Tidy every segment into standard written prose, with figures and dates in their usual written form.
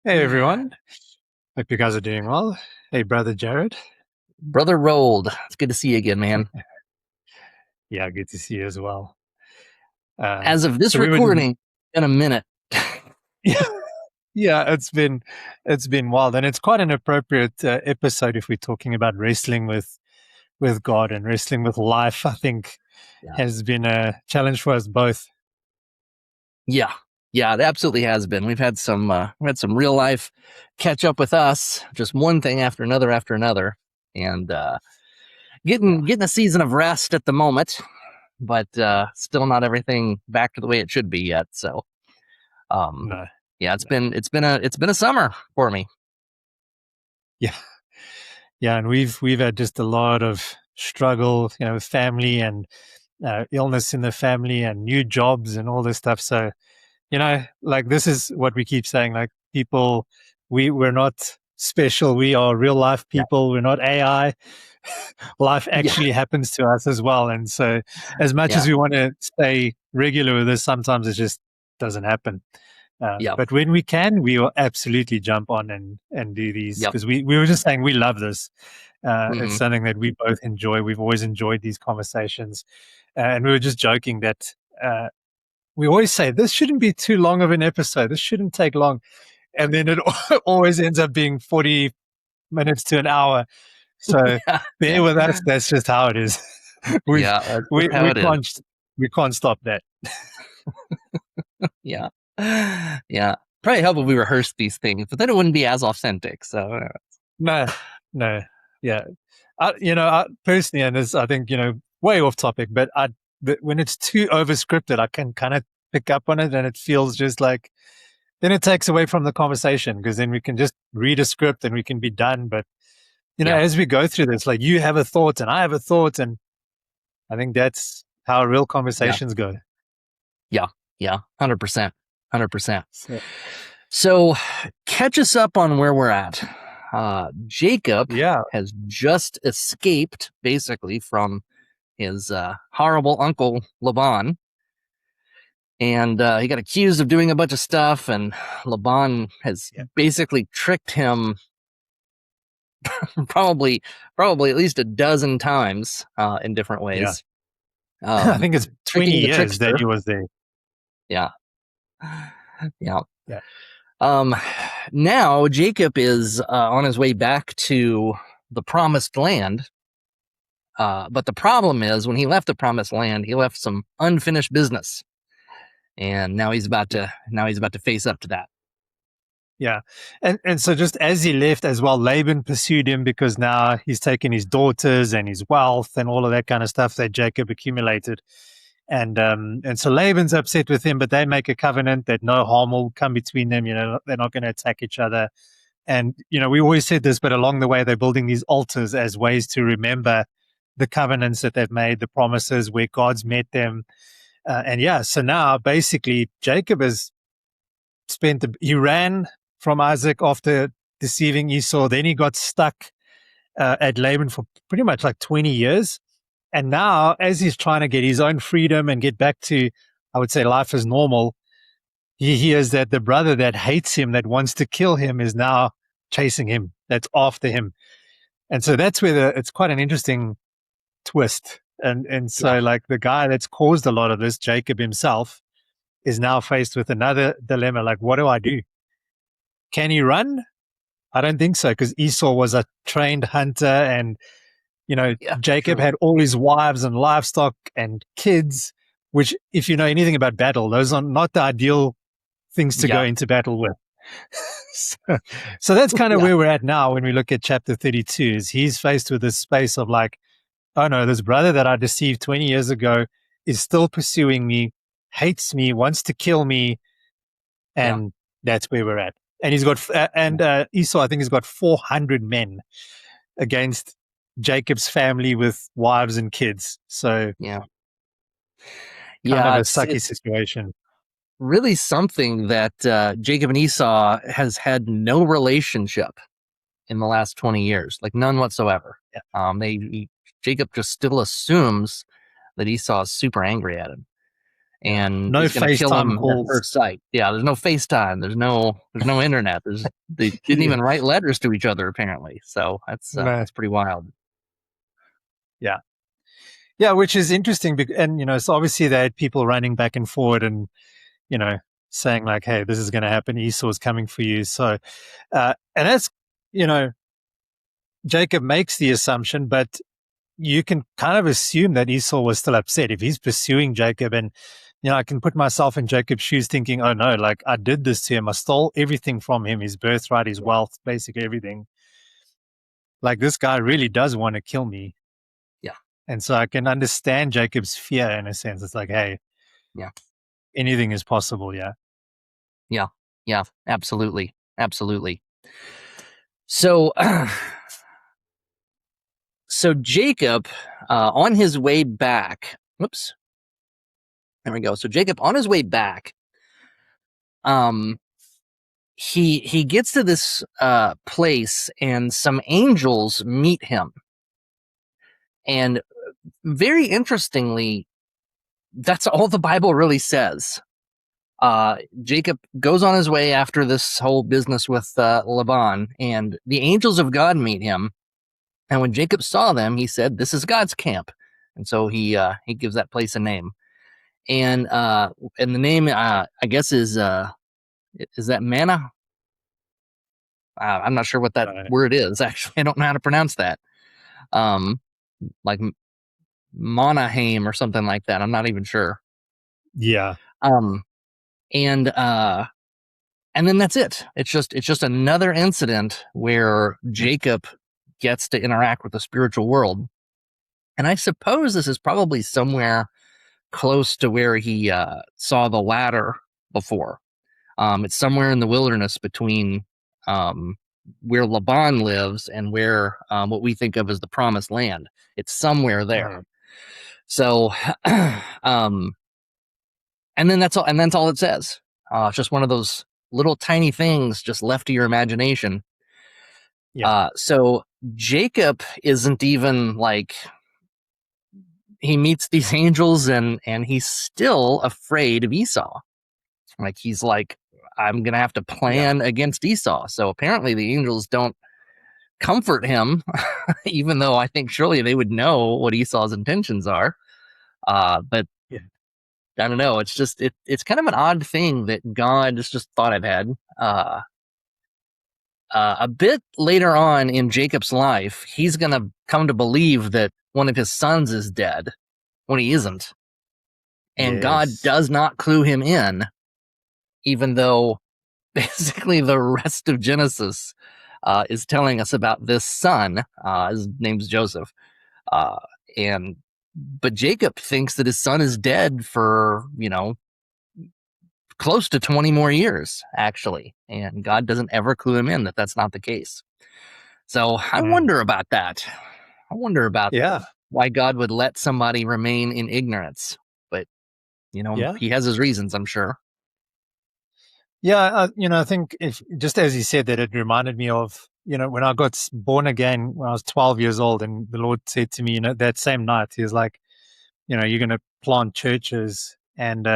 Hey everyone, hope you guys are doing well. Hey brother Jared. Brother Rolled. It's good to see you again, man. Yeah, good to see you as well. As of this So we were just, recording, in a minute. yeah, yeah, it's been wild, and it's quite an appropriate episode if we're talking about wrestling with God and wrestling with life. I think Yeah. has been a challenge for us both. Yeah. Yeah, it absolutely has been. We've had some real life catch up with us, just one thing after another. And Yeah, getting a season of rest at the moment, but still not everything back to the way it should be yet. So um no, yeah, it's no, been a summer for me. yeah, yeah, and we've had just a lot of struggle, with family and illness in the family and new jobs and all this stuff. So like this is what we keep saying, like people, we're not special. We are real life Yeah. people. We're not AI. Life Yeah. actually happens to us as well. And so as much as Yeah. we want to stay regular with this, sometimes it just doesn't happen. Yeah. But when we can, we will absolutely jump on and do these Yep. because we were just saying we love this. It's Hmm. something that we both enjoy. We've always enjoyed these conversations. And we were just joking that we always say this shouldn't be too long of an episode. This shouldn't take long. And then it always ends up being 40 minutes to an hour. So Yeah. bear Yeah. with us. That's just how it is. We've, Yeah. That's we, just how we it is. can't, we can't stop that. Yeah. Yeah. Probably help if we rehearsed these things, but then it wouldn't be as authentic. So, No, no. Yeah. Personally, and this, I think, way off topic, but when it's too over scripted, I can kind of pick up on it and it feels just like, then it takes away from the conversation because then we can just read a script and we can be done. But yeah. as we go through this, like you have a thought and I have a thought, and I think that's how real Yeah. conversations go. Yeah. Yeah. 100%. 100%. So, So, catch us up on where we're at. Jacob yeah, has just escaped basically from his horrible uncle Laban, and he got accused of doing a bunch of stuff, and Laban has yeah. basically tricked him probably probably at least a dozen times in different Yeah. ways. I think it's 20 Tricking the years that trickster. he was there. Yeah. Yeah. Yeah. Um, Now Jacob is on his way back to the promised land. But the problem is when he left the promised land, he left some unfinished business. And now he's about to face up to that. Yeah. And so just as he left as well, Laban pursued him because now he's taken his daughters and his wealth and all of that kind of stuff that Jacob accumulated. And so Laban's upset with him, but they make a covenant that no harm will come between them. They're not going to attack each other. And, we always said this, but along the way, they're building these altars as ways to remember the covenants that they've made, the promises where God's met them. And yeah, so now basically Jacob has he ran from Isaac after deceiving Esau. Then he got stuck at Laban for pretty much like 20 years. And now, as he's trying to get his own freedom and get back to, I would say, life as normal, he hears that the brother that hates him, that wants to kill him, is now chasing him, that's after him. And so that's where it's quite an interesting twist. And Yeah. so, like, the guy that's caused a lot of this, Jacob himself, is now faced with another dilemma. Like, what do I do? Can he run? I don't think so, because Esau was a trained hunter, and Yeah. Jacob True. had all his wives and livestock and kids, which, if you know anything about battle, those are not the ideal things to go Yeah. into battle with. so, so that's kind of Yeah. where we're at now when we look at chapter 32. Is he's faced with this space of like, oh no, this brother that I deceived 20 years ago is still pursuing me, hates me, wants to kill me, Yeah. and that's where we're at. And he's got, and Esau, I think, he's got 400 men against Jacob's family with wives and kids. So Yeah. kind of Yeah. a It's sucky it's situation. really something that Jacob and Esau has had no relationship in the last 20 years, like none whatsoever. Yeah. Jacob just still assumes that Esau is super angry at him. Yeah. and No is going to kill FaceTime him at calls. first sight. Yeah, there's no FaceTime, there's no internet. They didn't Yeah. even write letters to each other apparently. So No. that's pretty wild. Yeah. Yeah, which is interesting. And, so obviously they had people running back and forward and, you know, saying like, hey, this is going to happen. Esau's coming for you. So, and that's, you know, Jacob makes the assumption, but you can kind of assume that Esau was still upset if he's pursuing Jacob. And, I can put myself in Jacob's shoes thinking, oh no, like I did this to him. I stole everything from him, his birthright, his wealth, basically everything. Like this guy really does want to kill me. Yeah. And so I can understand Jacob's fear in a sense. It's like, hey, Yeah. anything is possible. Yeah. Yeah. Yeah. Absolutely. Absolutely. So, so Jacob, on his way back, whoops, there we go. So Jacob, on his way back, he gets to this place, and some angels meet him, and very interestingly, that's all the Bible really says. Jacob goes on his way after this whole business with Laban, and the angels of God meet him. And when Jacob saw them, he said, "This is God's camp," and so he gives that place a name. And the name I guess is that Manna? I'm not sure what that Right. word is. Actually, I don't know how to pronounce that. Um, like Monahaim or something like that. I'm not even sure. Yeah. Um, and then that's it. It's just another incident where Jacob gets to interact with the spiritual world. And I suppose this is probably somewhere close to where he saw the ladder before. It's somewhere in the wilderness between where Laban lives and where what we think of as the promised land. It's somewhere there. Right. So, and then that's all. And that's all it says. It's just one of those little tiny things just left to your imagination. Yeah. So Jacob isn't even like, he meets these angels and he's still afraid of Esau. Like he's like, I'm gonna have to plan against Esau. So apparently the angels don't comfort him, even though I think surely they would know what Esau's intentions are. But Yeah. I don't know. It's just it's kind of an odd thing that God just thought I've had. A bit later on in Jacob's life, he's gonna come to believe that one of his sons is dead when he isn't, and God Yes. does not clue him in, even though basically the rest of Genesis is telling us about this son. His name's Joseph, uh, and but Jacob thinks that his son is dead for close to 20 more years, actually, and God doesn't ever clue him in that that's not the case. So I Mm. wonder about that. I wonder about Yeah. why God would let somebody remain in ignorance, but Yeah. he has his reasons, I'm sure. Yeah. I think if just as you said that, it reminded me of, when I got born again when I was 12 years old, and the Lord said to me, that same night, he was like, you're going to plant churches. And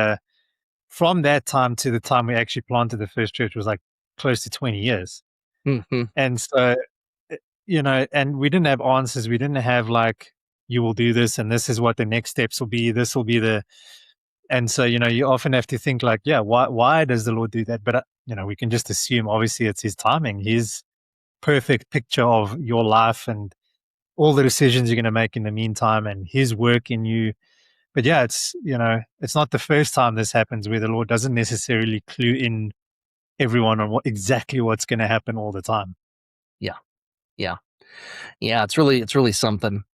from that time to the time we actually planted the first church was like close to 20 years. Hmm. And so, and we didn't have answers. We didn't have like, you will do this and this is what the next steps will be. This will be and so, you often have to think like, yeah, why does the Lord do that? But, we can just assume obviously it's his timing, his perfect picture of your life and all the decisions you're going to make in the meantime and his work in you. But yeah, it's not the first time this happens where the Lord doesn't necessarily clue in everyone on exactly what's going to happen all the time. Yeah, yeah, yeah. It's really something.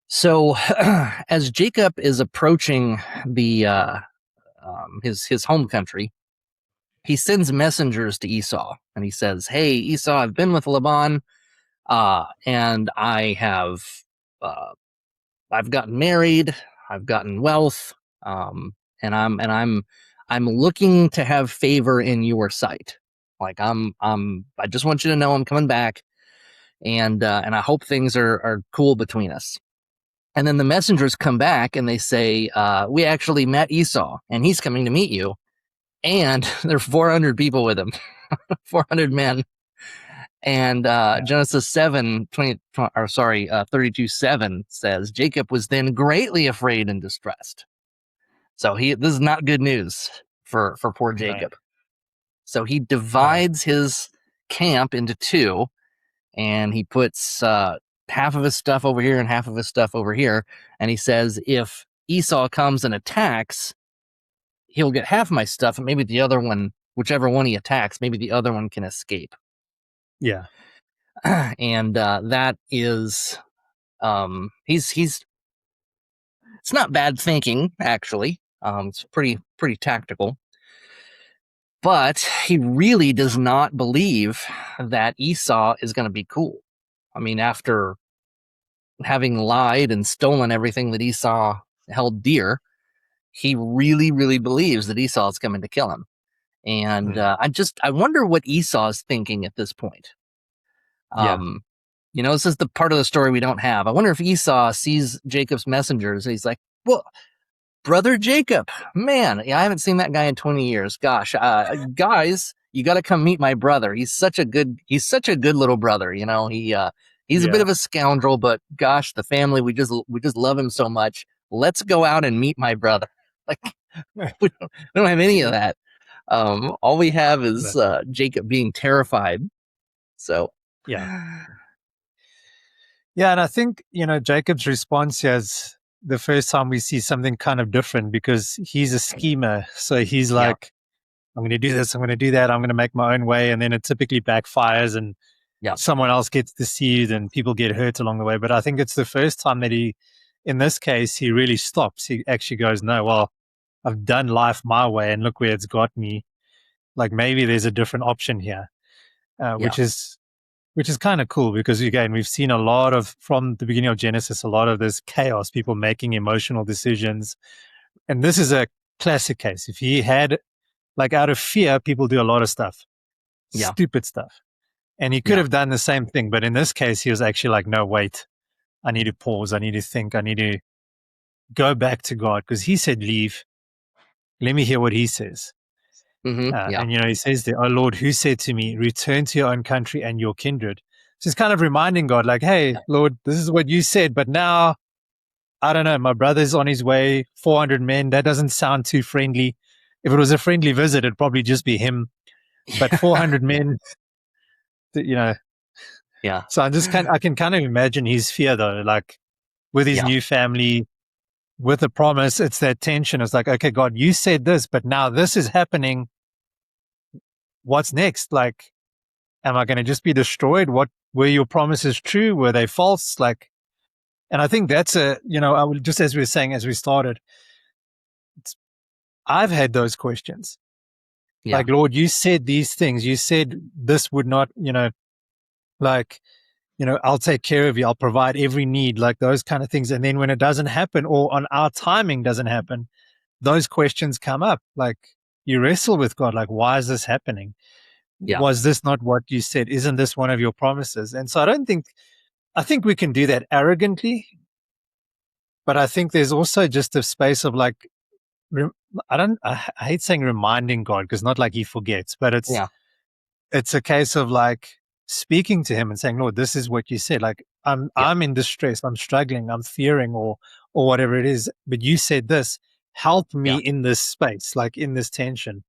So, as Jacob is approaching the his home country, he sends messengers to Esau, and he says, "Hey, Esau, I've been with Laban, and uh, I've gotten married, I've gotten wealth, and I'm looking to have favor in your sight. Like I just want you to know I'm coming back, and I hope things are cool between us." And then the messengers come back and they say, we actually met Esau and he's coming to meet you. And there are 400 people with him, 400 men. And Genesis 32:7 says, Jacob was then greatly afraid and distressed. So this is not good news for poor Jacob. No. So he divides his camp into two, and he puts half of his stuff over here and half of his stuff over here. And he says, if Esau comes and attacks, he'll get half my stuff, and maybe the other one, whichever one he attacks, maybe the other one can escape. Yeah. And that is, he's it's not bad thinking, actually. It's pretty tactical. But he really does not believe that Esau is going to be cool. I mean, after having lied and stolen everything that Esau held dear, he really, really believes that Esau is coming to kill him. And I wonder what Esau is thinking at this point. This is the part of the story we don't have. I wonder if Esau sees Jacob's messengers and he's like, well, brother Jacob, man, I haven't seen that guy in 20 years. Gosh, guys, you got to come meet my brother. He's such a good little brother. He's a bit of a scoundrel, but gosh, the family, we just love him so much. Let's go out and meet my brother. Like, we don't have any of that. All we have is Jacob being terrified. So yeah, and I think Jacob's response here is the first time we see something kind of different, because he's a schemer. So he's like, I'm going to do this, I'm going to do that, I'm going to make my own way, and then it typically backfires, and someone else gets deceived, and people get hurt along the way. But I think it's the first time that in this case, he really stops. He actually goes, no, well, I've done life my way, and look where it's got me. Like, maybe there's a different option here, which is kind of cool, because again, we've seen a lot of, from the beginning of Genesis, a lot of this chaos, people making emotional decisions. And this is a classic case. If he had, like, out of fear, people do a lot of stuff, stupid stuff. And he could have done the same thing. But in this case, he was actually like, no, wait, I need to pause. I need to think. I need to go back to God, because he said, leave. Let me hear what he says. And, he says there, oh Lord, who said to me, return to your own country and your kindred? So he's kind of reminding God, like, hey, Lord, this is what you said, but now, I don't know, my brother's on his way, 400 men. That doesn't sound too friendly. If it was a friendly visit, it'd probably just be him. But 400 men, Yeah. So I can kind of imagine his fear, though, like with his new family, with the promise, it's that tension. It's like, okay, God, you said this, but now this is happening. What's next? Like, am I going to just be destroyed? Were your promises true? Were they false? Like, and I think that's I would, just as we were saying, as we started, I've had those questions. Like, Lord, you said these things. You said this would not, I'll take care of you. I'll provide every need, like those kind of things. And then when it doesn't happen, or on our timing doesn't happen, those questions come up. Like, you wrestle with God, like, why is this happening? Was this not what you said? Isn't this one of your promises? And so I think we can do that arrogantly, but I think there's also just a space of like, I hate saying reminding God, because not like he forgets, but it's a case of like speaking to him and saying, Lord, this is what you said. Like, I'm in distress, I'm struggling, I'm fearing, or whatever it is, but you said this, help me in this space, like in this tension.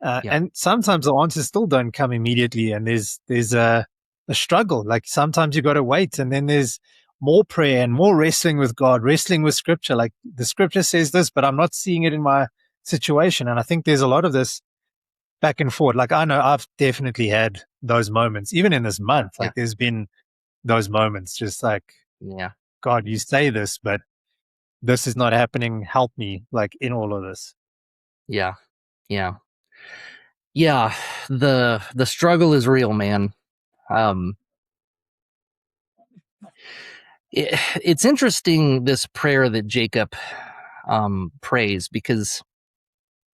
And sometimes the answers still don't come immediately, and there's a struggle. Like, sometimes you got to wait, and then there's more prayer and more wrestling with God, wrestling with scripture. Like, the scripture says this, but I'm not seeing it in my situation. And I think there's a lot of this back and forth. Like, I know I've definitely had those moments, even in this month. Like, there's been those moments, just like, God, you say this, but this is not happening. Help me, like, in all of this. Yeah. The struggle is real, man. It's interesting, this prayer that Jacob prays, because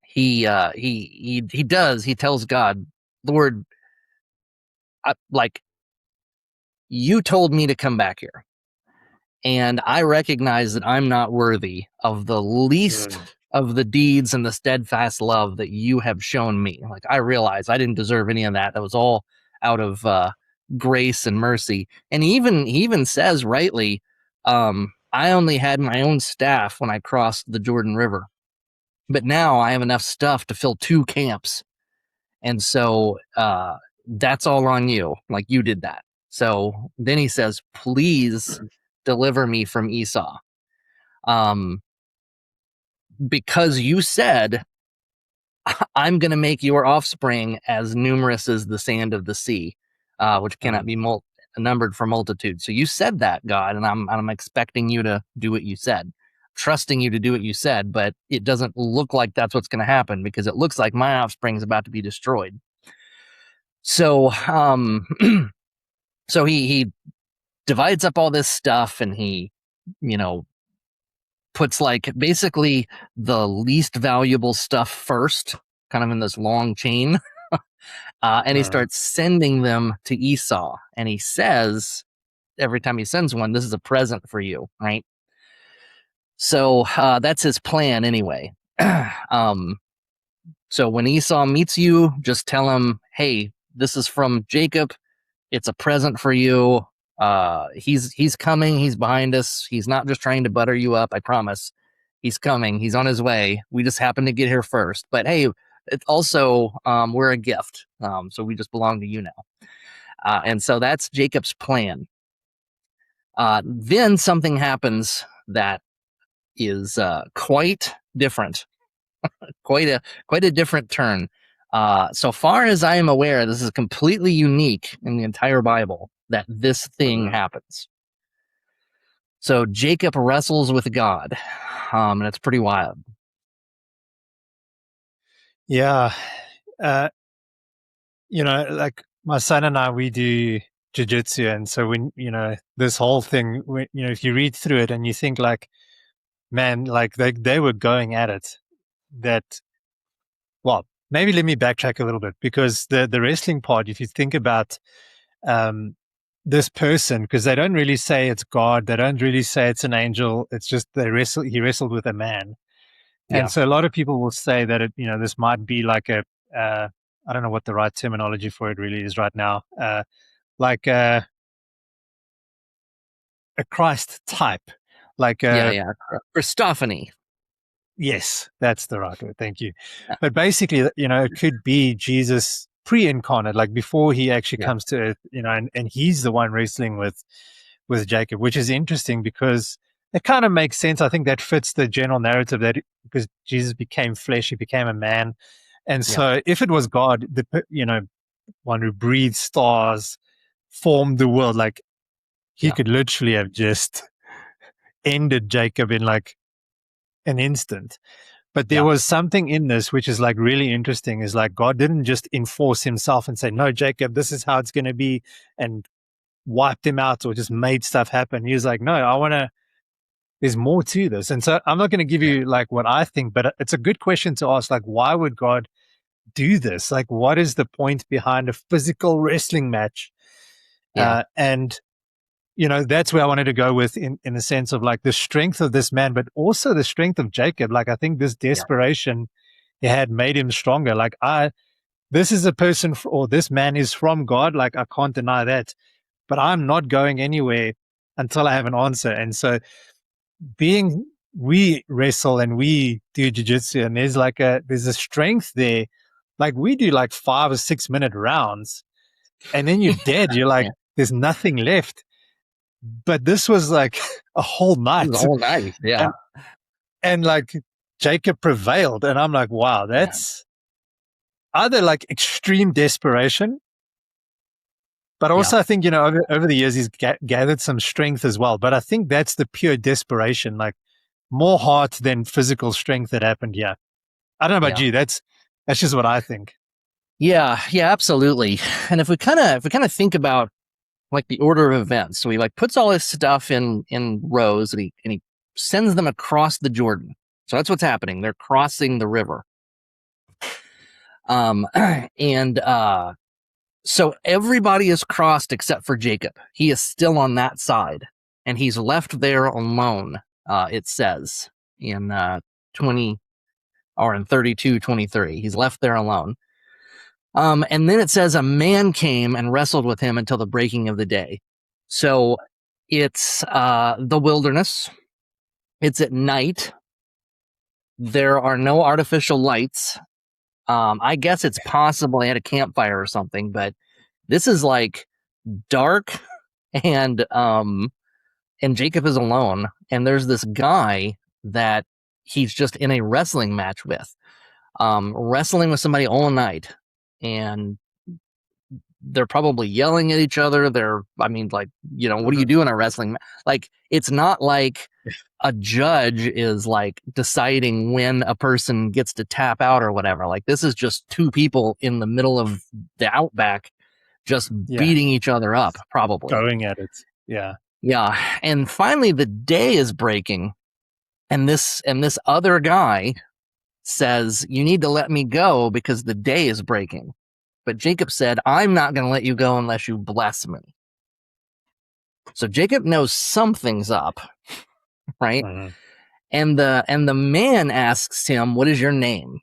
he tells God, Lord, you told me to come back here, and I recognize that I'm not worthy of the least of the deeds and the steadfast love that you have shown me. Like, I realize I didn't deserve any of that. That was all out of grace and mercy. And he even says rightly, I only had my own staff when I crossed the Jordan River, but now I have enough stuff to fill 2 camps. And so that's all on you. Like, you did that. So then he says, please deliver me from Esau. Because you said, I'm going to make your offspring as numerous as the sand of the sea, which cannot be numbered for multitude. So you said that, God, and I'm expecting you to do what you said, trusting you to do what you said, but it doesn't look like that's what's going to happen, because it looks like my offspring is about to be destroyed. So, so he divides up all this stuff, and he, puts like basically the least valuable stuff first, kind of in this long chain. And he starts sending them to Esau. And he says, every time he sends one, this is a present for you, right? So that's his plan anyway. So when Esau meets you, just tell him, hey, this is from Jacob. It's a present for you. He's coming. He's behind us. He's not just trying to butter you up. I promise. He's coming. He's on his way. We just happen to get here first. But hey, it's also, we're a gift. So we just belong to you now. And so that's Jacob's plan. Then something happens that is quite different. quite a different turn. So far as I am aware, this is completely unique in the entire Bible that this thing happens. So Jacob wrestles with God, and it's pretty wild. Yeah. Like my son and I, we do jiu-jitsu. And so when, this whole thing, if you read through it and you think like, man, like they were going at it well, maybe let me backtrack a little bit, because the wrestling part, if you think about this person, because they don't really say it's God, they don't really say it's an angel, it's just he wrestled with a man. And so a lot of people will say that this might be like I don't know what the right terminology for it really is right now, like a Christ type, like Christophany. Yes, that's the right word. Thank you. But basically, it could be Jesus pre-incarnate, like before he actually comes to earth, and he's the one wrestling with Jacob, which is interesting because it kind of makes sense. I think that fits the general narrative because Jesus became flesh, he became a man. And so if it was God, the one who breathed stars, formed the world, like he could literally have just ended Jacob in like an instant. But there was something in this which is like really interesting, is like God didn't just enforce himself and say, no, Jacob, this is how it's going to be, and wiped him out or just made stuff happen. He was like, no, there's more to this. And so I'm not going to give you like what I think, but it's a good question to ask. Like, why would God do this? Like, what is the point behind a physical wrestling match? And that's where I wanted to go with in the sense of like the strength of this man, but also the strength of Jacob. Like, I think this desperation he had made him stronger. Like, this is a person, or this man is from God. Like, I can't deny that, but I'm not going anywhere until I have an answer. And so we wrestle and we do jiu-jitsu, and there's a strength there. Like, we do like 5 or 6 minute rounds, and then you're dead. You're like, there's nothing left. But this was like a whole night. The whole night, yeah. And like Jacob prevailed. And I'm like, wow, that's either like extreme desperation, but also I think, over the years, he's gathered some strength as well. But I think that's the pure desperation, like more heart than physical strength that happened here. I don't know about you. That's just what I think. Yeah, absolutely. And if we kind of think about like the order of events, so he like puts all his stuff in rows, and he sends them across the Jordan. So that's what's happening. They're crossing the river. So everybody is crossed except for Jacob. He is still on that side. and he's left there alone. It says in 20 or in 32:23, he's left there alone. And then it says a man came and wrestled with him until the breaking of the day. So it's the wilderness. It's at night. There are no artificial lights. I guess it's possible they had a campfire or something, but this is like dark, and Jacob is alone, and there's this guy that he's just in a wrestling match with, wrestling with somebody all night, and they're probably yelling at each other. What do you do in a wrestling match? Like, it's not like a judge is like deciding when a person gets to tap out or whatever. Like, this is just two people in the middle of the outback just beating each other up, probably. Going at it. Yeah. Yeah. And finally the day is breaking, and this other guy says, "You need to let me go because the day is breaking." But Jacob said, "I'm not going to let you go unless you bless me." So Jacob knows something's up, right? Mhm. And the man asks him, "What is your name?"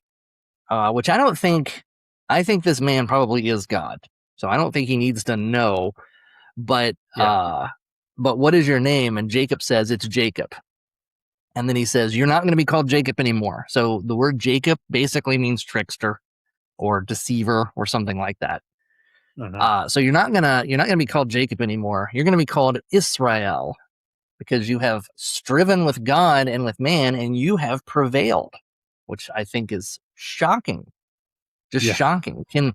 Which I think this man probably is God. So I don't think he needs to know. But what is your name? And Jacob says, "It's Jacob." And then he says, "You're not going to be called Jacob anymore." So the word Jacob basically means trickster or deceiver or something like that. So you're not gonna be called Jacob anymore. You're gonna be called Israel, because you have striven with God and with man, and you have prevailed, which I think is shocking. Just shocking. Can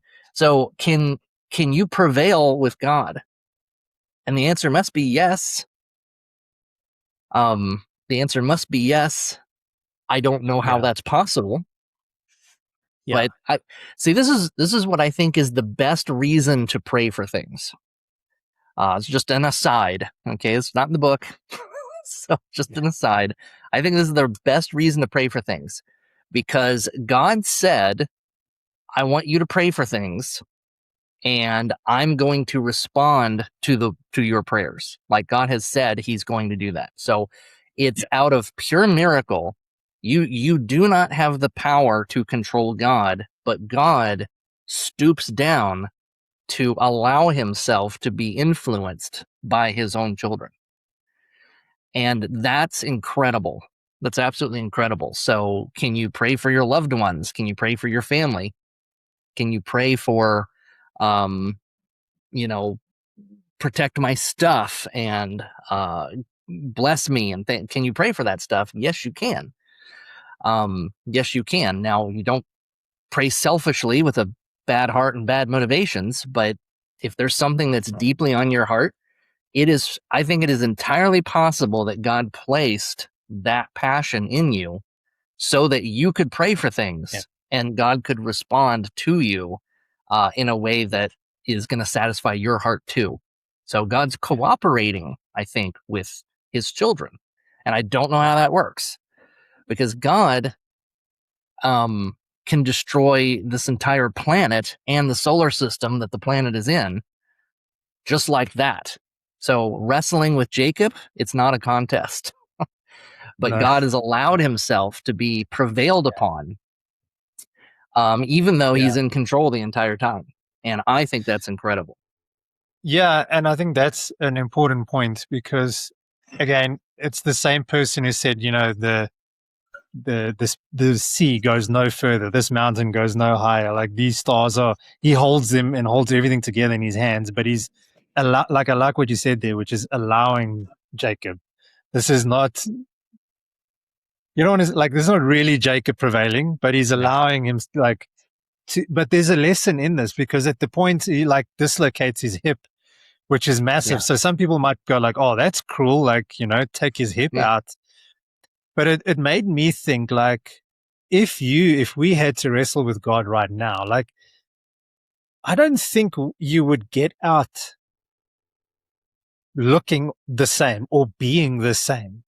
you prevail with God? And the answer must be yes. The answer must be yes. I don't know how that's possible. Yeah. But I see, this is what I think is the best reason to pray for things. It's just an aside, okay? It's not in the book, so just an aside. I think this is the best reason to pray for things, because God said, "I want you to pray for things, and I'm going to respond to your prayers." Like God has said He's going to do that. So it's out of pure miracle. You do not have the power to control God, but God stoops down to allow Himself to be influenced by His own children. And that's incredible. That's absolutely incredible. So can you pray for your loved ones? Can you pray for your family? Can you pray for, protect my stuff and bless me? And can you pray for that stuff? Yes, you can. Yes, you can. Now, you don't pray selfishly with a bad heart and bad motivations, but if there's something that's deeply on your heart, I think it is entirely possible that God placed that passion in you so that you could pray for things and God could respond to you in a way that is going to satisfy your heart too. So God's cooperating, I think, with His children. And I don't know how that works, because God can destroy this entire planet and the solar system that the planet is in just like that. So wrestling with Jacob, it's not a contest. But God has allowed Himself to be prevailed upon, even though He's in control the entire time. And I think that's incredible. Yeah, and I think that's an important point, because, again, it's the same person who said, the sea goes no further, this mountain goes no higher. Like, these stars he holds them and holds everything together in His hands, but He's I like what you said there, which is allowing Jacob. This is not, you don't want to, like, this is not really Jacob prevailing, but He's allowing him, like, but there's a lesson in this, because at the point he like dislocates his hip, which is massive. So some people might go like, "Oh, that's cruel," like, take his hip out. But it made me think, like, if we had to wrestle with God right now, like, I don't think you would get out looking the same or being the same.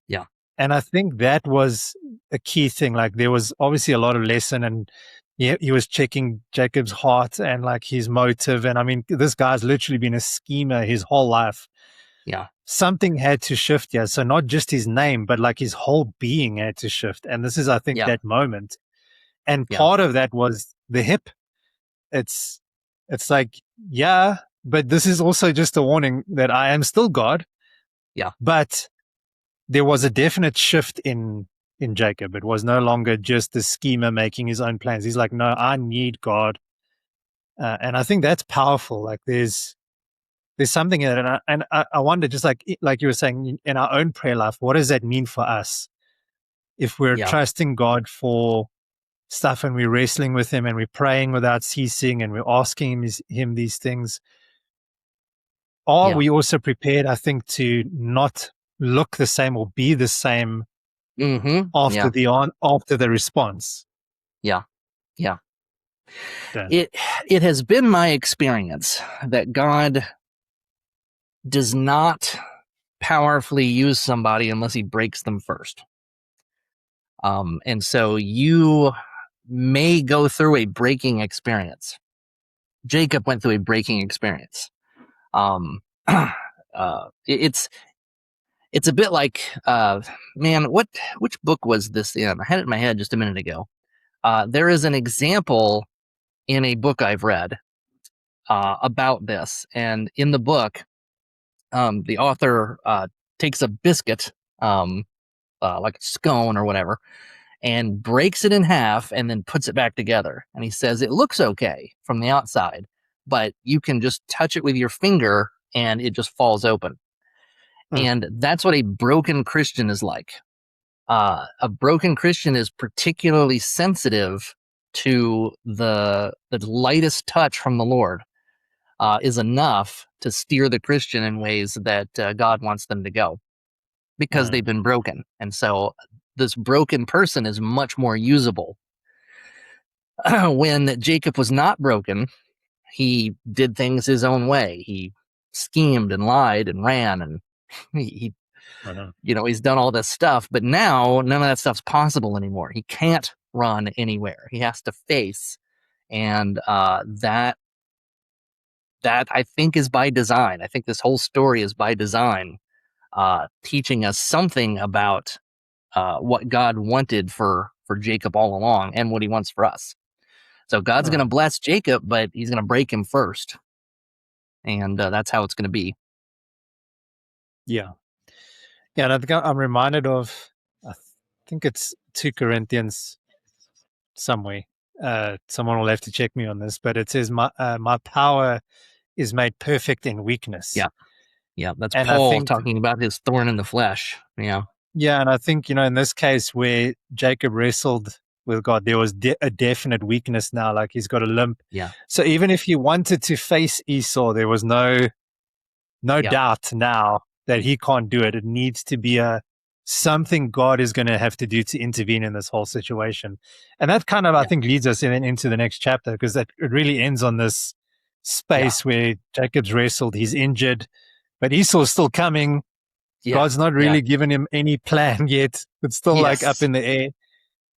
Yeah. And I think that was a key thing. Like, there was obviously a lot of lesson, and he was checking Jacob's heart and like his motive. And I mean, this guy's literally been a schemer his whole life. Yeah. something had to shift here. So not just his name, but like his whole being had to shift. And this is, I think, Yeah. that moment. And Yeah. part of that was the hip. It's it's like, yeah, but this is also just a warning that I am still God. Yeah. But there was a definite shift in Jacob. It was no longer just the schemer making his own plans. He's like, no, I need God, and I think that's powerful. Like there's something in it, and I wonder, just like you were saying, in our own prayer life, what does that mean for us if we're Yeah. trusting God for stuff and we're wrestling with Him and we're praying without ceasing and we're asking him these things? Are Yeah. we also prepared, I think, to not look the same or be the same Mm-hmm. after Yeah. the response? Yeah. Yeah. Then, It has been my experience that God does not powerfully use somebody unless he breaks them first. And so you may go through a breaking experience. Jacob went through a breaking experience. It's a bit like, man, which book was this in? I had it in my head just a minute ago. There is an example in a book I've read about this, and in the book, the author takes a biscuit, like a scone or whatever, and breaks it in half and then puts it back together. And he says it looks okay from the outside, but you can just touch it with your finger and it just falls open. mm, And that's what a broken Christian is like. A broken Christian is particularly sensitive to the lightest touch from the Lord. Is enough to steer the Christian in ways that God wants them to go because they've mm, been broken. And so this broken person is much more usable. When Jacob was not broken, he did things his own way. He schemed and lied and ran, and he I know. he's done all this stuff. But now none of that stuff's possible anymore. He can't run anywhere. He has to face, and that I think is by design. I think this whole story is by design, teaching us something about what God wanted for Jacob all along and what he wants for us. So God's going to Uh, bless Jacob, but he's going to break him first. And that's how it's going to be. yeah, yeah. And I think I'm reminded of, I think it's 2 Corinthians somewhere. Someone will have to check me on this, but it says, my power is made perfect in weakness. Yeah. Yeah. That's And I Paul think, talking about his thorn in the flesh. Yeah. yeah, and I think, in this case where Jacob wrestled with God, there was a definite weakness now. Like he's got a limp. Yeah. So even if he wanted to face Esau, there was no Yeah. doubt now that he can't do it. It needs to be something God is going to have to do to intervene in this whole situation. And that kind of, I Yeah. think, leads us into the next chapter, because it really ends on this Yeah. space where Jacob's wrestled, he's injured, but Esau's still coming. Yeah. God's not Yeah. really given him any plan yet. It's still like up Yes. in the air.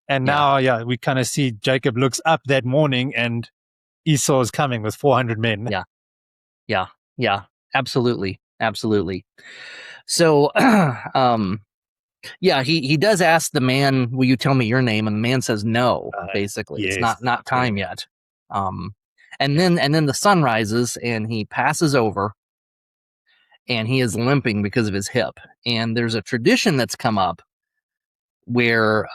And Yeah. now, yeah, we kind of see Jacob looks up that morning and Esau is coming with 400 men. Yeah. Yeah. Yeah. Absolutely. Absolutely. So, yeah, he does ask the man, "Will you tell me your name?" And the man says, "No." Basically, it's Yes. not Yeah. time yet. And then the sun rises, and he passes over, and he is limping because of his hip. And there's a tradition that's come up where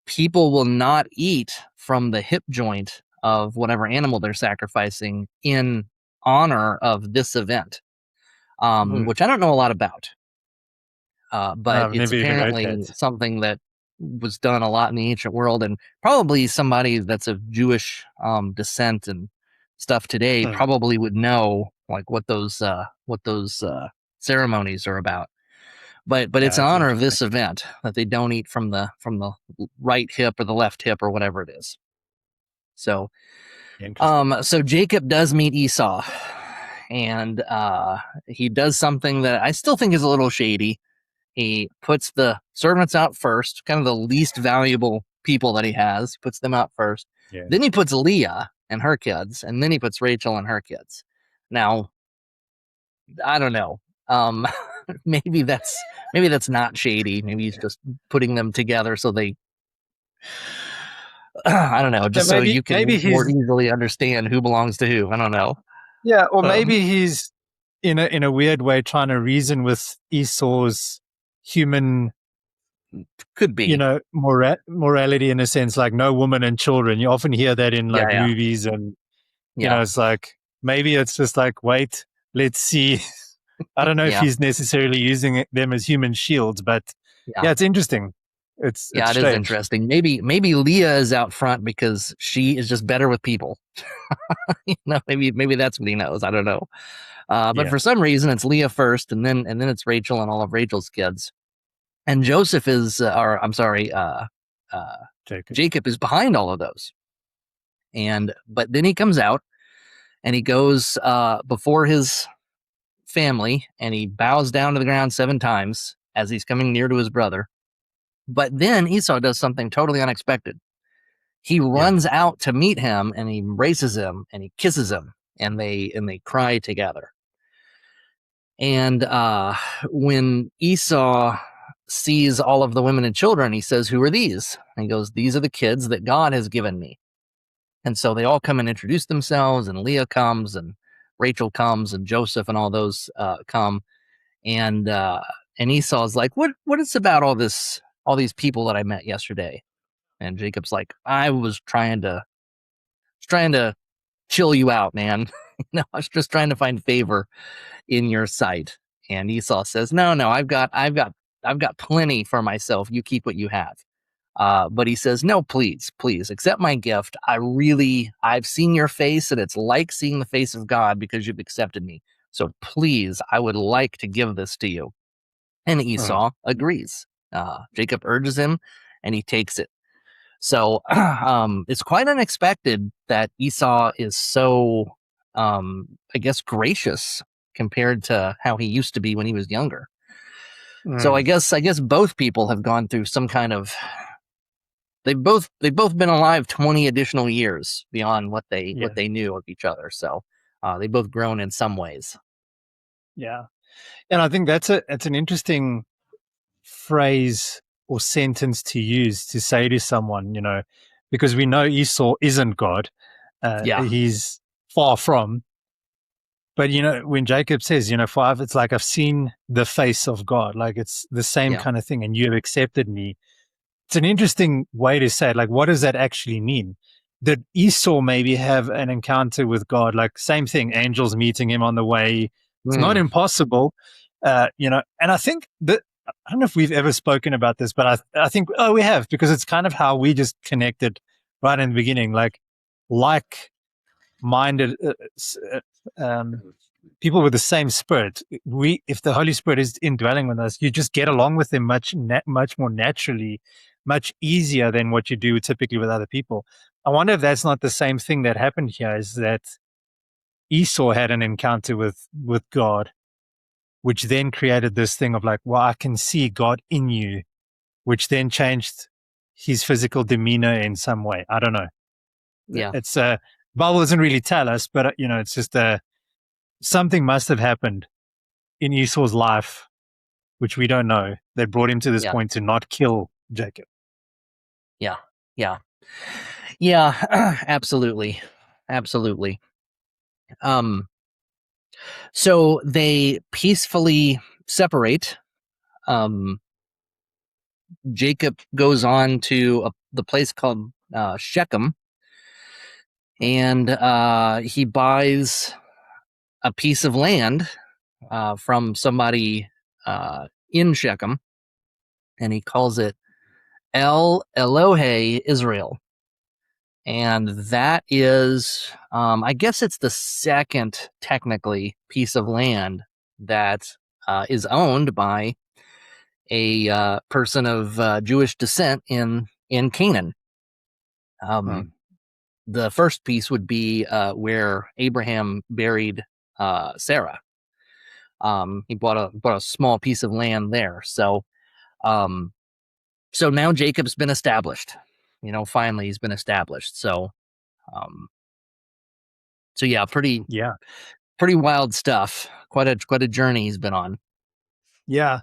people will not eat from the hip joint of whatever animal they're sacrificing in honor of this event, Hmm. which I don't know a lot about. But I've it's never even heard that. apparently something that was done a lot in the ancient world, and probably somebody that's of Jewish descent and stuff today Hmm. probably would know like what those ceremonies are about. But Yeah, it's in that's honor of interesting. this event that they don't eat from the right hip or the left hip or whatever it is. So Interesting. so Jacob does meet Esau, and he does something that I still think is a little shady. He puts the servants out first, kind of the least valuable people that he has. He puts them out first. Yeah. Then he puts Leah and her kids, and then he puts Rachel and her kids. Now, I don't know. Um, maybe that's not shady. Maybe he's just putting them together so they, I don't know, Yeah, just so you maybe can more he's easily understand who belongs to who. I don't know. yeah, or Um, maybe he's in a weird way trying to reason with Esau's human, could be. morality in a sense, like no woman and children. You often hear that in Yeah, like yeah, movies, and yeah, it's like maybe it's just like wait, let's see. I don't know if yeah, he's necessarily using them as human shields, but yeah. yeah, it's interesting. It's Yeah, it is strange. interesting. Maybe Leah is out front because she is just better with people. Maybe that's what he knows. I don't know. But Yeah, for some reason, it's Leah first, and then it's Rachel and all of Rachel's kids. And Joseph is, or I'm sorry, uh, Jacob. Jacob is behind all of those. And but then he comes out and he goes before his family and he bows down to the ground 7 times as he's coming near to his brother. But then Esau does something totally unexpected. He Yeah. runs out to meet him and he embraces him and he kisses him and they cry together. And when Esau sees all of the women and children, he says, "Who are these?" And he goes, "These are the kids that God has given me." And so they all come and introduce themselves, and Leah comes, and Rachel comes, and Joseph and all those come. And Esau's like, "What is about all these people that I met yesterday?" And Jacob's like, "I was trying to chill you out, man. I was just trying to find favor in your sight." And Esau says, "No, I've got plenty for myself. You keep what you have." But he says, "No, please accept my gift. I've seen your face, and it's like seeing the face of God because you've accepted me. So please, I would like to give this to you." And Uh, Esau agrees. Jacob urges him, and he takes it. So it's quite unexpected that Esau is so, I guess, gracious compared to how he used to be when he was younger. So mm, I guess both people have gone through some kind of. They've both been alive 20 additional years beyond what yeah, they knew of each other. So they both grown in some ways. yeah. And I think that's an interesting phrase or sentence to use to say to someone, because we know Esau isn't God. Yeah, He's far from. But when Jacob says, for it's like I've seen the face of God, like it's the same yeah, kind of thing, and you have accepted me. It's an interesting way to say it. Like, what does that actually mean? Did Esau maybe have an encounter with God? Like, same thing, angels meeting him on the way. It's not mm, impossible, And I think that I don't know if we've ever spoken about this, but I think we have, because it's kind of how we just connected right in the beginning, like minded people with the same spirit. If the Holy Spirit is indwelling with us, you just get along with them much more naturally, much easier than what you do typically with other people. I wonder if that's not the same thing that happened here. Is that Esau had an encounter with God, which then created this thing of like, well, I can see God in you, which then changed his physical demeanor in some way. I don't know. yeah, It's Bible doesn't really tell us, but it's just something must have happened in Esau's life, which we don't know, that brought him to this yeah, point to not kill Jacob. yeah, yeah, yeah. Absolutely, absolutely. Um, so they peacefully separate. Um, Jacob goes on to the place called Shechem, and he buys a piece of land from somebody in Shechem, and he calls it El Elohe Israel. And that is, I guess it's the second technically piece of land that is owned by a person of Jewish descent in Canaan. Hmm. Um, the first piece would be where Abraham buried Sarah. He bought a small piece of land there. Um, so now Jacob's been established. Finally he's been established. Um, so yeah, pretty Yeah. pretty wild stuff. Quite a journey he's been on. Yeah,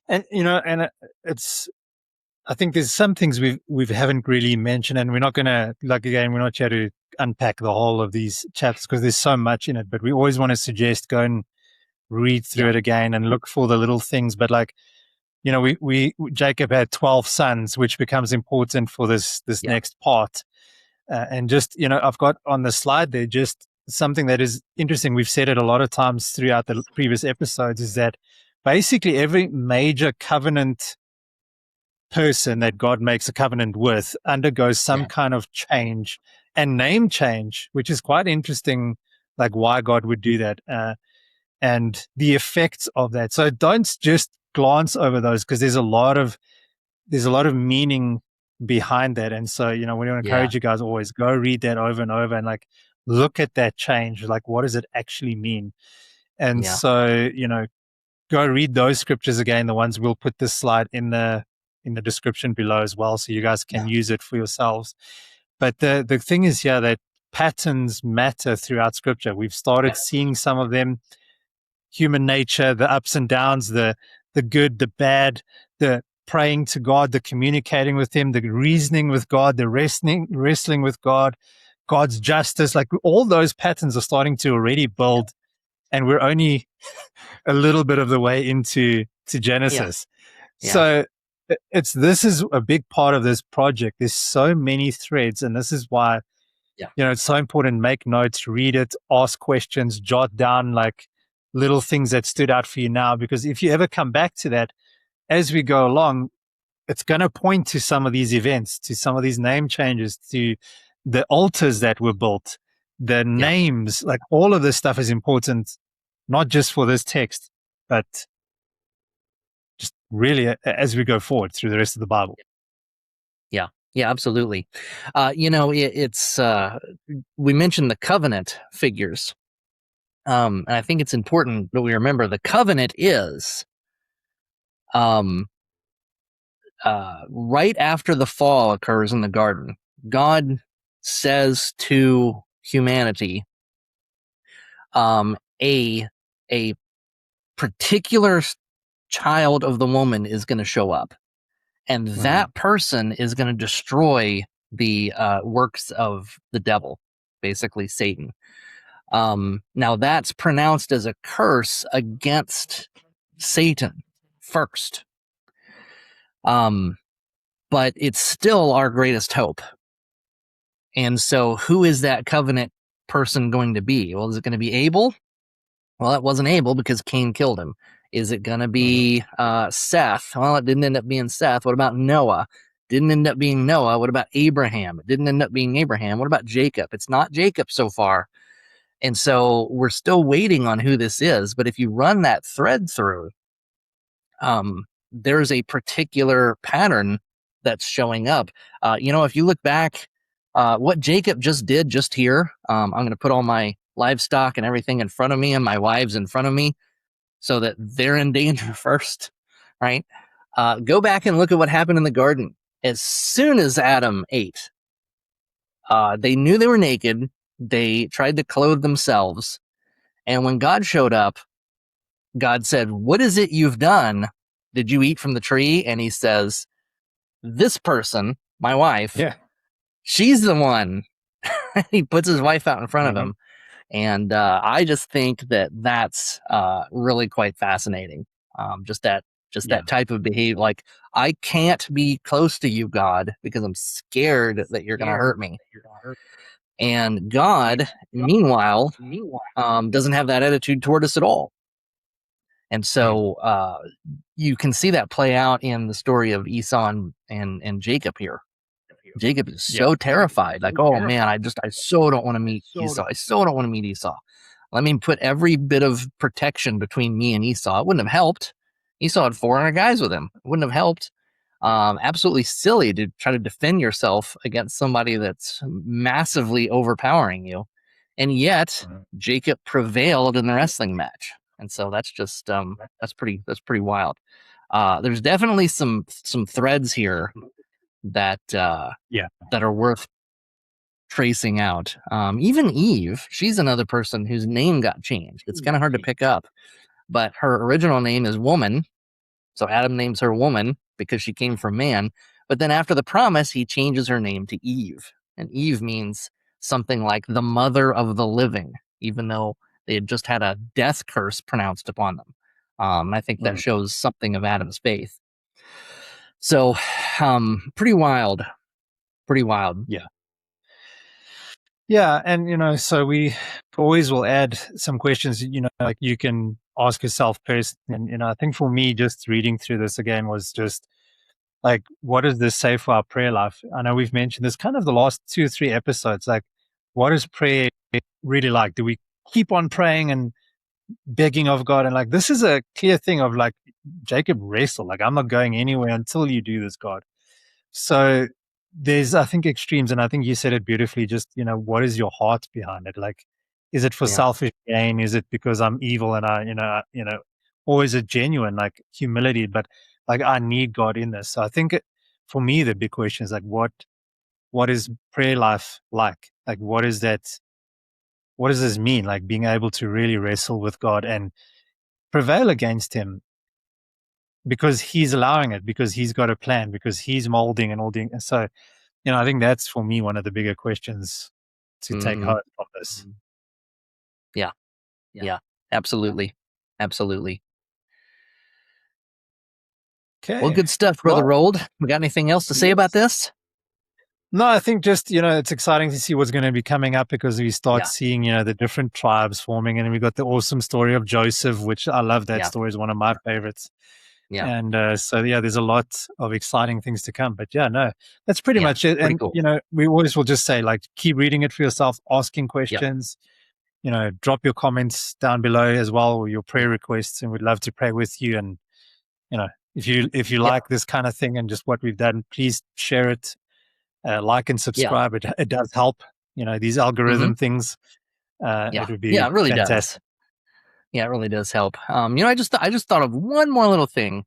and it's. I think there's some things we haven't really mentioned, and we're not gonna again, we're not here to unpack the whole of these chapters because there's so much in it. But we always want to suggest go and read through Yeah. it again and look for the little things. But we Jacob had 12 sons, which becomes important for this Yeah. next part. And just, I've got on the slide there just something that is interesting. We've said it a lot of times throughout the previous episodes is that basically every major covenant person that God makes a covenant with undergoes some Yeah. kind of change and name change, which is quite interesting, like why God would do that. And the effects of that. So don't just glance over those because there's a lot of meaning behind that. And so, we want to Yeah. encourage you guys always go read that over and over and look at that change. Like, what does it actually mean? And Yeah. so, go read those scriptures again. The ones we'll put this slide in the description below as well, so you guys can Yeah. use it for yourselves. But the thing is here that patterns matter throughout scripture. We've started seeing some of them: human nature, the ups and downs, the good, the bad, the praying to God, the communicating with Him, the reasoning with God, the wrestling with God, God's justice. Like all those patterns are starting to already build, and we're only a little bit of the way into Yeah. Genesis. Yeah. So this is a big part of this project. There's so many threads, and this is why Yeah. it's so important. Make notes, read it, ask questions, jot down little things that stood out for you now, because if you ever come back to that as we go along, it's going to point to some of these events, to some of these name changes, to the altars that were built, the Yeah. names, like all of this stuff is important, not just for this text, but just really as we go forward through the rest of the Bible. Yeah. Yeah, absolutely. It's we mentioned the covenant figures. And I think it's important that we remember the covenant is um right after the fall occurs in the garden. God says to humanity, a a particular child of the woman is going to show up, and that person is going to destroy the works of the devil, basically Satan. Now that's pronounced as a curse against Satan first. But it's still our greatest hope. And so who is that covenant person going to be? Well, is it going to be Abel? Well, it wasn't Abel because Cain killed him. Is it going to be Seth? Well, it didn't end up being Seth. What about Noah? Didn't end up being Noah. What about Abraham? It didn't end up being Abraham. What about Jacob? It's not Jacob so far. And so we're still waiting on who this is. But if you run that thread through, there's a particular pattern that's showing up. If you look back, what Jacob just did just here, I'm going to put all my livestock and everything in front of me and my wives in front of me so that they're in danger first, right? Go back and look at what happened in the garden. As soon as Adam ate, they knew they were naked. They tried to clothe themselves. And when God showed up, God said, "What is it you've done? Did you eat from the tree?" And he says, "This person, my wife, she's the one." He puts his wife out in front of him. And I just think that that's really quite fascinating. That type of behavior. Like, I can't be close to you, God, because I'm scared that you're going to hurt me. And God, meanwhile, doesn't have that attitude toward us at all. And so you can see that play out in the story of Esau and Jacob here. Jacob is so terrified, like, oh man, I so don't want to meet Esau. I so don't want to meet Esau. Let me put every bit of protection between me and Esau. It wouldn't have helped. Esau had 400 guys with him. It wouldn't have helped. Absolutely silly to try to defend yourself against somebody that's massively overpowering you. And yet Jacob prevailed in the wrestling match. And so that's just that's pretty wild. There's definitely some threads here that that are worth tracing out. Even Eve, she's another person whose name got changed. It's kind of hard to pick up, but her original name is woman. So Adam names her woman because she came from man. But then after the promise, he changes her name to Eve. And Eve means something like the mother of the living, even though they had just had a death curse pronounced upon them. I think that shows something of Adam's faith. So, pretty wild. Pretty wild. Yeah. Yeah. And, so we always will add some questions, like you can ask yourself first. And, I think for me, just reading through this again was just like, what does this say for our prayer life? I know we've mentioned this kind of the last 2 or 3 episodes. Like, what is prayer really like? Do we keep on praying and begging of God? And like, this is a clear thing of like, Jacob wrestled, like, I'm not going anywhere until you do this, God. So there's, I think, extremes. And I think you said it beautifully. Just, what is your heart behind it? Like, is it for selfish gain? Is it because I'm evil and or is it genuine, like humility? But like, I need God in this. So I think for me, the big question is like, what is prayer life like? Like, what is that? What does this mean? Like being able to really wrestle with God and prevail against him because he's allowing it, because he's got a plan, because he's molding and all doing. So, I think that's for me one of the bigger questions to take home from this. Yeah, absolutely. Absolutely. Okay. Well, good stuff, Brother Rold. We got anything else to say about this? No, I think just, it's exciting to see what's going to be coming up because we start seeing, the different tribes forming. And we got the awesome story of Joseph, which I love. That story is one of my favorites. Yeah. And so, there's a lot of exciting things to come. But no, that's pretty much it. And, cool. We always will just say, like, keep reading it for yourself, asking questions, drop your comments down below as well, or your prayer requests, and we'd love to pray with you. And, if you like this kind of thing and just what we've done, please share it. Like and subscribe. It does help. These algorithm things. It would be it really fantastic. does. Yeah, it really does help. I just thought of one more little thing.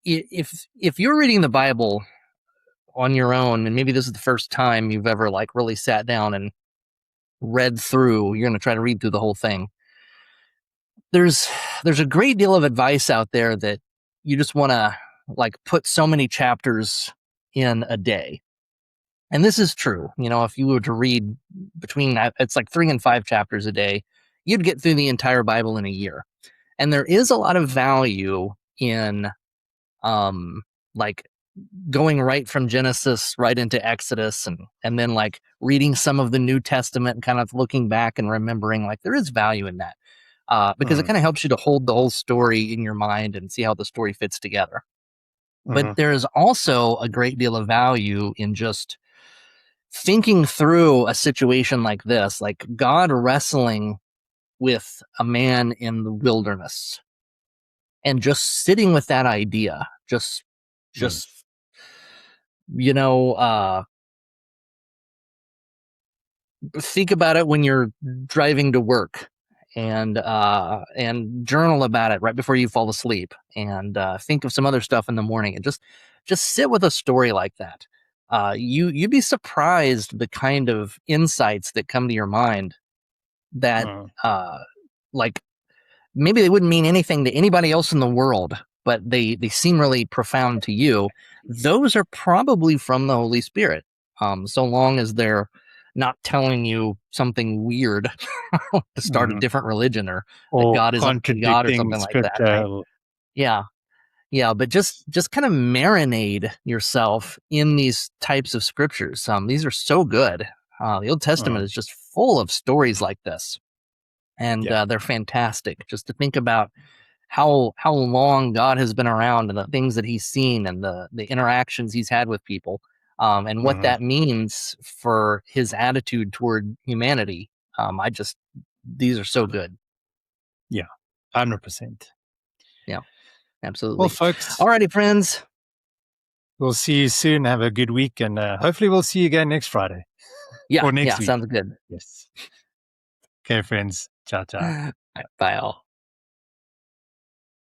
If you're reading the Bible on your own, and maybe this is the first time you've ever like really sat down and read through, you're going to try to read through the whole thing. There's a great deal of advice out there that you just want to like put so many chapters in a day. And this is true. If you were to read between, it's like 3 and 5 chapters a day, you'd get through the entire Bible in a year. And there is a lot of value in, like going right from Genesis right into Exodus and then like reading some of the New Testament and kind of looking back and remembering like there is value in that. Because it kind of helps you to hold the whole story in your mind and see how the story fits together. But there is also a great deal of value in just thinking through a situation like this, like God wrestling with a man in the wilderness and just sitting with that idea, just think about it when you're driving to work and journal about it right before you fall asleep and think of some other stuff in the morning and just sit with a story like that. You'd be surprised the kind of insights that come to your mind that like maybe they wouldn't mean anything to anybody else in the world, but they seem really profound to you. Those are probably from the Holy Spirit, so long as they're not telling you something weird to start a different religion or that God is God or something like that. Right? Yeah, but just kind of marinate yourself in these types of scriptures. These are so good. The Old Testament is just full of stories like this, and they're fantastic. Just to think about how long God has been around and the things that He's seen and the interactions He's had with people, and what that means for His attitude toward humanity. These are so good. Yeah, 100%. Yeah. Absolutely. Well, folks. Alrighty, friends. We'll see you soon. Have a good week. And hopefully we'll see you again next Friday. Yeah. Or next week. Sounds good. Yes. Okay, friends. Ciao, ciao. Bye all.